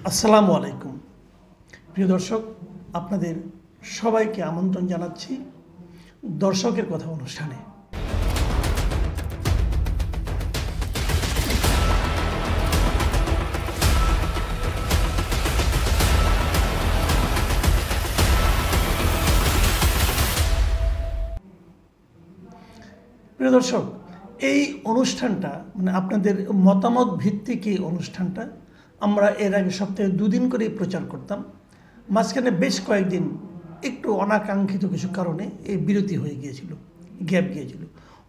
আসসালামু আলাইকুম প্রিয় দর্শক, আপনাদের সবাইকে আমন্ত্রণ জানাচ্ছি দর্শকের কথা অনুষ্ঠানে। প্রিয় দর্শক, এই অনুষ্ঠানটা আপনাদের মতামত ভিত্তিক এই অনুষ্ঠানটা আমরা এর আগে সপ্তাহে 2 দিন করেই প্রচার করতাম। মাঝখানে বেশ কয়েকদিন একটু অনাকাঙ্ক্ষিত কিছু কারণে এই বিরতি হয়ে গিয়েছিল, গ্যাপ গিয়েছিল।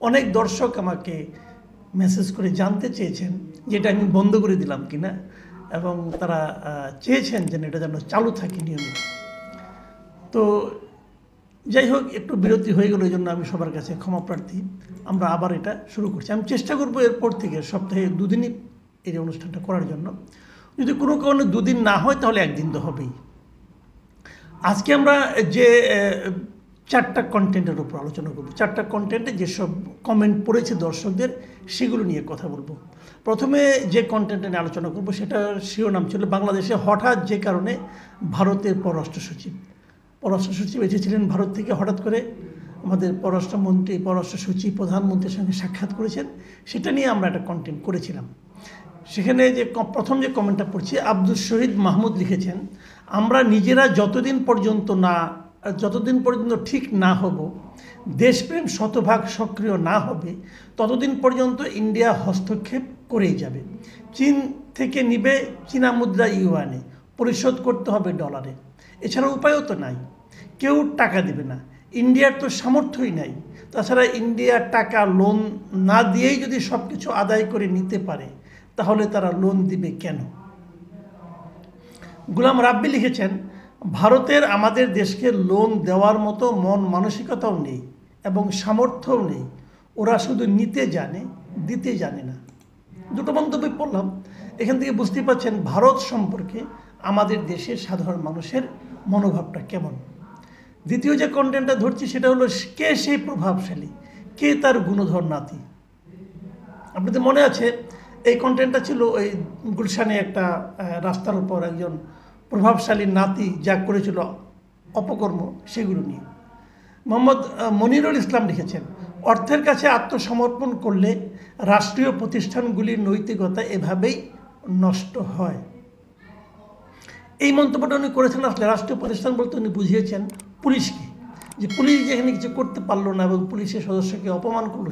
অনেক দর্শক আমাকে মেসেজ করে জানতে চেয়েছেন যে এটা আমি বন্ধ করে দিলাম কিনা, এবং তারা চেয়েছেন যে এটা যেন চালু থাকে নিয়মিত। তো যাই হোক, একটু বিরতি হয়ে গেল, এই জন্য আমি সবার কাছে ক্ষমা প্রার্থী। আমরা আবার এটা শুরু করছি। আমি চেষ্টা করবো এরপর থেকে সপ্তাহে 2 দিনই এই অনুষ্ঠানটা করার জন্য। যদি কোনো কারণে 2 দিন না হয় তাহলে 1 দিন তো হবেই। আজকে আমরা যে 4টা কন্টেন্টের উপর আলোচনা করব। 4টা কন্টেন্টে যেসব কমেন্ট পড়েছে দর্শকদের, সেগুলো নিয়ে কথা বলবো। প্রথমে যে কন্টেন্টে নিয়ে আলোচনা করব সেটার শিরোনাম ছিল বাংলাদেশে হঠাৎ যে কারণে ভারতের পররাষ্ট্র সচিব এসেছিলেন ভারত থেকে। হঠাৎ করে আমাদের পররাষ্ট্রমন্ত্রী, পররাষ্ট্র সচিব প্রধানমন্ত্রীর সঙ্গে সাক্ষাৎ করেছেন, সেটা নিয়ে আমরা একটা কন্টেন্ট করেছিলাম। সেখানে যে প্রথম যে কমেন্টটা পড়ছি, আব্দুল শহীদ মাহমুদ লিখেছেন, আমরা নিজেরা যতদিন পর্যন্ত ঠিক না হব, দেশপ্রেম শতভাগ সক্রিয় না হবে, ততদিন পর্যন্ত ইন্ডিয়া হস্তক্ষেপ করেই যাবে। চীন থেকে নিবে চীনা মুদ্রা ইউয়ানে, পরিশোধ করতে হবে ডলারে। এছাড়া উপায়ও তো নাই, কেউ টাকা দিবে না, ইন্ডিয়ার তো সামর্থ্যই নাই। তাছাড়া ইন্ডিয়ার টাকা লোন না দিয়েই যদি সব কিছু আদায় করে নিতে পারে, তাহলে তারা লোন দিবে কেন? গোলাম রাব্বি লিখেছেন, ভারতের আমাদের দেশকে লোন দেওয়ার মতো মন মানসিকতাও নেই এবং সামর্থ্যও নেই। ওরা শুধু নিতে জানে, দিতে জানে না। দুটো মন্তব্য পড়লাম। এখান থেকে বুঝতে পারছেন ভারত সম্পর্কে আমাদের দেশের সাধারণ মানুষের মনোভাবটা কেমন। দ্বিতীয় যে কন্টেন্টটা ধরছি সেটা হলো, কে সেই প্রভাবশালী, কে তার গুণধর নাতি। আপনাদের মনে আছে এই কন্টেন্টটা ছিল ওই গুলশানে একটা রাস্তার উপর একজন প্রভাবশালী নাতি যা করেছিল অপকর্ম, সেগুলো নিয়ে। মোহাম্মদ মনিরুল ইসলাম লিখেছেন, অর্থের কাছে আত্মসমর্পণ করলে রাষ্ট্রীয় প্রতিষ্ঠানগুলির নৈতিকতা এভাবেই নষ্ট হয়। এই মন্তব্যটা উনি করেছেন। আসলে রাষ্ট্রীয় প্রতিষ্ঠান বলতে উনি বুঝিয়েছেন পুলিশকে, যে পুলিশ যেখানে কিছু করতে পারলো না এবং পুলিশের সদস্যকে অপমান করলো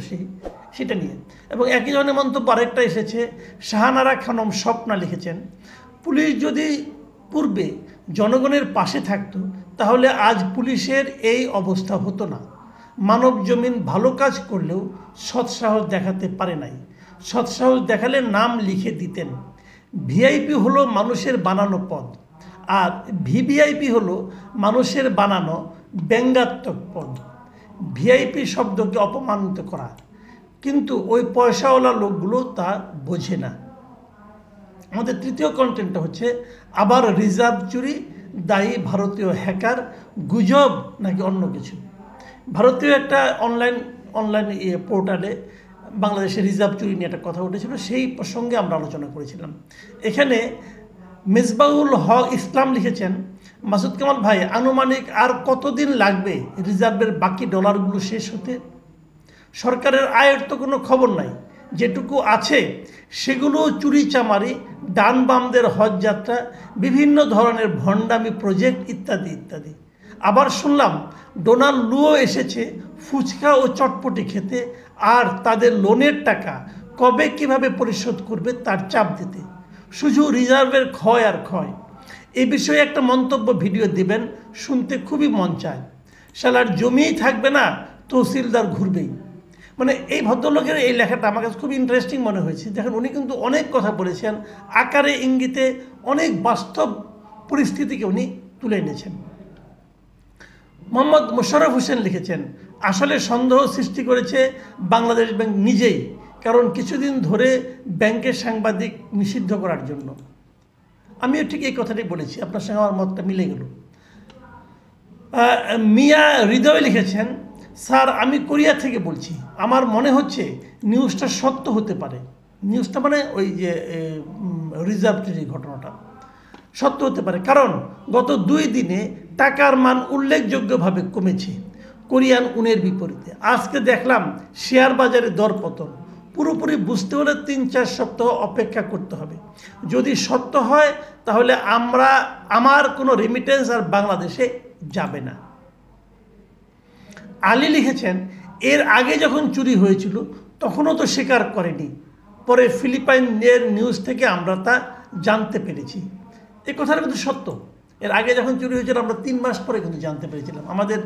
সেটা নিয়ে। এবং একই ধরনের মন্তব্য আরেকটা এসেছে, শাহানারা খানম স্বপ্না লিখেছেন, পুলিশ যদি পূর্বে জনগণের পাশে থাকতো তাহলে আজ পুলিশের এই অবস্থা হতো না। মানব জমিন ভালো কাজ করলেও সৎসাহস দেখাতে পারে নাই। সৎসাহস দেখালে নাম লিখে দিতেন। ভিআইপি হলো মানুষের বানানো পদ, আর ভিভিআইপি হলো মানুষের বানানো ব্যঙ্গাত্মক পদ। ভিআইপি শব্দকে অপমানিত করা, কিন্তু ওই পয়সাওয়ালা লোকগুলো তা বোঝে না। আমাদের তৃতীয় কন্টেন্টটা হচ্ছে, আবার রিজার্ভ চুরি, দায়ী ভারতীয় হ্যাকার, গুজব নাকি অন্য কিছু। ভারতীয় একটা অনলাইন পোর্টালে বাংলাদেশের রিজার্ভ চুরি নিয়ে একটা কথা উঠেছিল, সেই প্রসঙ্গে আমরা আলোচনা করেছিলাম। এখানে মেজবাউল হক ইসলাম লিখেছেন, মাসুদ কামাল ভাই, আনুমানিক আর কতদিন লাগবে রিজার্ভের বাকি ডলারগুলো শেষ হতে? সরকারের আয়ের তো কোনো খবর নাই, যেটুকু আছে সেগুলো চুরি চামারি, ডান বামদের হজ যাত্রা, বিভিন্ন ধরনের ভণ্ডামি প্রজেক্ট ইত্যাদি ইত্যাদি। আবার শুনলাম ডোনাল্ড লুও এসেছে ফুচকা ও চটপটি খেতে, আর তাদের লোনের টাকা কবে কিভাবে পরিশোধ করবে তার চাপ দিতে। শুধু রিজার্ভের ক্ষয় আর ক্ষয়। এই বিষয়ে একটা মন্তব্য ভিডিও দিবেন, শুনতে খুবই মন চায়। শালার জমিই থাকবে না, তহসিলদার ঘুরবেই। মানে এই ভদ্রলোকের এই লেখাটা আমার কাছে খুব ইন্টারেস্টিং মনে হয়েছে। দেখেন, উনি কিন্তু অনেক কথা বলেছেন, আকারে ইঙ্গিতে অনেক বাস্তব পরিস্থিতিকে উনি তুলে এনেছেন। মোহাম্মদ মোশাররফ হোসেন লিখেছেন, আসলে সন্দেহ সৃষ্টি করেছে বাংলাদেশ ব্যাংক নিজেই, কারণ কিছুদিন ধরে ব্যাংকের সাংবাদিক নিষিদ্ধ করার জন্য। আমিও ঠিক এই কথাটাই বলেছি, আপনার সঙ্গে আমার মতটা মিলে গেল। মিয়া হৃদয় লিখেছেন, স্যার আমি কোরিয়া থেকে বলছি, আমার মনে হচ্ছে নিউজটা সত্য হতে পারে। নিউজটা মানে ওই যে রিজার্ভ চুরির ঘটনাটা। সত্য হতে পারে, কারণ গত 2 দিনে টাকার মান উল্লেখযোগ্যভাবে কমেছে কোরিয়ান উনের বিপরীতে। আজকে দেখলাম শেয়ার বাজারে দরপতন। পুরোপুরি বুঝতে হলে 3-4 সপ্তাহ অপেক্ষা করতে হবে। যদি সত্য হয় তাহলে আমার কোনো রেমিটেন্স আর বাংলাদেশে যাবে না। আলী লিখেছেন, এর আগে যখন চুরি হয়েছিল তখনও তো স্বীকার করেনি, পরে ফিলিপাইনের নিউজ থেকে আমরা তা জানতে পেরেছি। এই কথাটা কিন্তু সত্য। এর আগে যখন চুরি হয়েছিল আমরা 3 মাস পরে কিন্তু জানতে পেরেছিলাম। আমাদের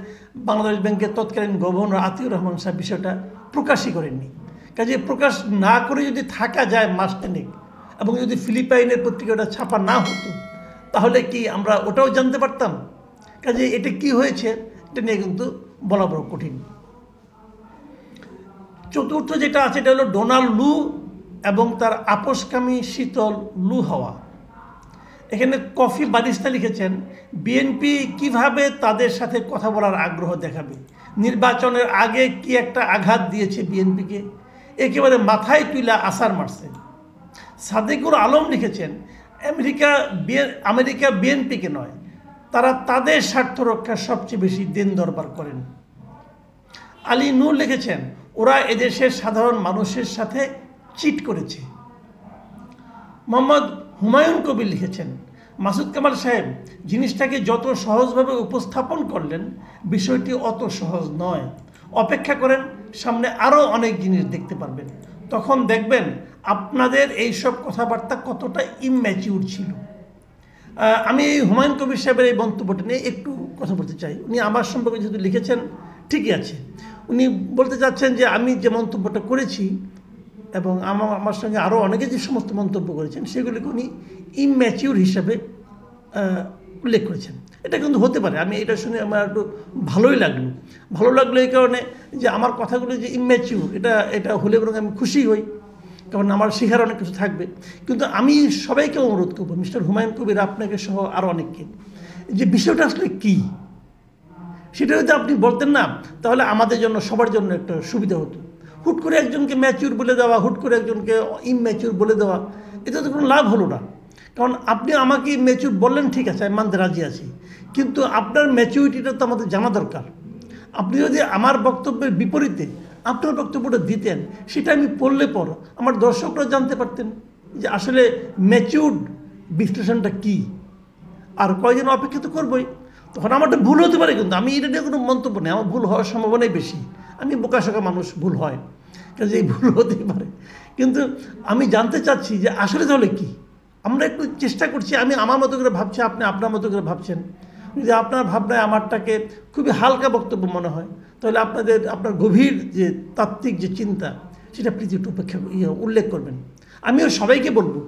বাংলাদেশ ব্যাংকের তৎকালীন গভর্নর আতিউর রহমান সাহেব বিষয়টা প্রকাশই করেননি। কাজে প্রকাশ না করে যদি থাকা যায় মাস তিনেক, এবং যদি ফিলিপাইনের পত্রিকাটা ছাপা না হতো, তাহলে কি আমরা ওটাও জানতে পারতাম? কাজে এটা কি হয়েছে এটা নিয়ে কিন্তু বলা বড় কঠিন। চতুর্থ যেটা আছে এটা হলো ডোনাল্ড লু এবং তার আপোষকামী শীতল লু হাওয়া। এখানে কফি বারিস্তা লিখেছেন, বিএনপি কিভাবে তাদের সাথে কথা বলার আগ্রহ দেখাবে? নির্বাচনের আগে কি একটা আঘাত দিয়েছে বিএনপিকে, একেবারে মাথায় তুলে আসার মারছে। সাদেকুর আলম লিখেছেন, আমেরিকা বিএনপিকে নয়, তারা তাদের স্বার্থ রক্ষার সবচেয়ে বেশি দেন দরবার করেন। আলী নূর লিখেছেন, ওরা এদেশের সাধারণ মানুষের সাথে চিট করেছে। মোহাম্মদ হুমায়ুন কবির লিখেছেন, মাসুদ কামাল সাহেব জিনিসটাকে যত সহজভাবে উপস্থাপন করলেন বিষয়টি অত সহজ নয়। অপেক্ষা করেন, সামনে আরও অনেক জিনিস দেখতে পারবেন, তখন দেখবেন আপনাদের এইসব কথাবার্তা কতটা ইম্যাচিউর ছিল। আমি এই হুমায়ুন কবির সাহেবের এই মন্তব্যটা নিয়ে একটু কথা বলতে চাই। উনি আমার সম্পর্কে যেহেতু লিখেছেন ঠিকই আছে, উনি বলতে চাচ্ছেন যে আমি যে মন্তব্যটা করেছি এবং আমার সঙ্গে আরও অনেকে যে সমস্ত মন্তব্য করেছেন সেগুলিকে উনি ইম্যাচিউর হিসাবে উল্লেখ করেছেন। এটা কিন্তু হতে পারে, আমি এটা শুনে আমার একটু ভালো লাগলো এই কারণে যে আমার কথাগুলো যে ইম্যাচিউর এটা হলে বরং আমি খুশি হই, কারণ আমার শেখার অনেক কিছু থাকবে। কিন্তু আমি সবাইকে অনুরোধ করবো, মিস্টার হুমায়ুন কবির আপনাকে সহ আরও অনেককে, যে বিষয়টা আসলে কী সেটা যদি আপনি বলতেন না, তাহলে আমাদের জন্য সবার জন্য একটা সুবিধা হতো। হুট করে একজনকে ম্যাচিউর বলে দেওয়া, হুট করে একজনকে ইমম্যাচিউর বলে দেওয়া, এটা তো কোনো লাভ হলো না। কারণ আপনি আমাকে ম্যাচিউর বললেন, ঠিক আছে, আমি মানতে রাজি আছি, কিন্তু আপনার ম্যাচিউরিটিটা তো আমাদের জানা দরকার। আপনি যদি আমার বক্তব্যের বিপরীতে আপনার বক্তব্যটা দিতেন, সেটা আমি পড়লে পর আমার দর্শকরা জানতে পারতেন যে আসলে ম্যাচিউরড বিশ্লেষণটা কী। আর কয়জন অপেক্ষা তো করবই, তখন আমারটা ভুল হতে পারে, কিন্তু আমি এটা নিয়ে কোনো মন্তব্য নেই, আমার ভুল হওয়ার সম্ভাবনাই বেশি। আমি বোকাশোকা মানুষ, ভুল হয়, কাজে এই ভুল হতেই পারে। কিন্তু আমি জানতে চাচ্ছি যে আসলে তাহলে কী। আমরা একটু চেষ্টা করছি, আমি আমার মতো করে ভাবছি, আপনি আপনার মতো করে ভাবছেন। যদি আপনার ভাবনায় আমারটাকে খুবই হালকা বক্তব্য মনে হয়, তাহলে আপনার গভীর যে তাত্ত্বিক যে চিন্তা সেটা পৃথিবীর উপেক্ষা উল্লেখ করবেন। আমিও সবাইকে বলবো,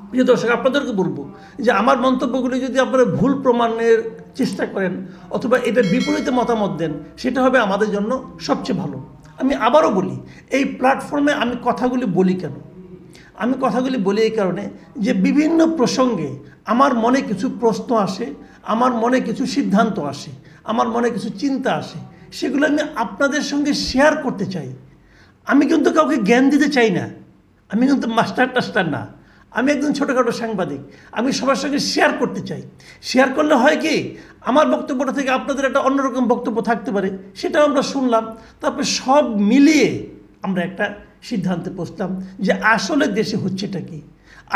প্রিয় দর্শক আপনাদেরকে বলবো যে আমার মন্তব্যগুলি যদি আপনারা ভুল প্রমাণের চেষ্টা করেন অথবা এটার বিপরীতে মতামত দেন, সেটা হবে আমাদের জন্য সবচেয়ে ভালো। আমি আবারও বলি, এই প্ল্যাটফর্মে আমি কথাগুলি বলি কেন? আমি কথাগুলি বলি এই কারণে যে বিভিন্ন প্রসঙ্গে আমার মনে কিছু প্রশ্ন আসে, আমার মনে কিছু সিদ্ধান্ত আসে, আমার মনে কিছু চিন্তা আসে, সেগুলো আমি আপনাদের সঙ্গে শেয়ার করতে চাই। আমি কিন্তু কাউকে জ্ঞান দিতে চাই না, আমি কিন্তু মাস্টার না, আমি একজন ছোটোখাটো সাংবাদিক। আমি সবার সঙ্গে শেয়ার করতে চাই। শেয়ার করলে হয় কি, আমার বক্তব্যটা থেকে আপনাদের একটা অন্যরকম বক্তব্য থাকতে পারে, সেটাও আমরা শুনলাম, তারপরে সব মিলিয়ে আমরা একটা সিদ্ধান্তে পৌঁছলাম যে আসলে দেশে হচ্ছেটা কি,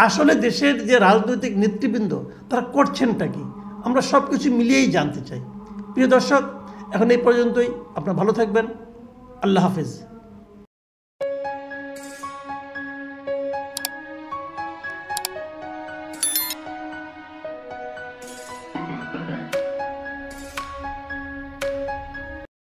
আসলে দেশের যে রাজনৈতিক নেতৃবৃন্দ তারা করছেনটা কি, আমরা সব কিছু মিলিয়েই জানতে চাই। প্রিয় দর্শক, এখন এই পর্যন্তই। আপনারা ভালো থাকবেন। আল্লাহ হাফেজ।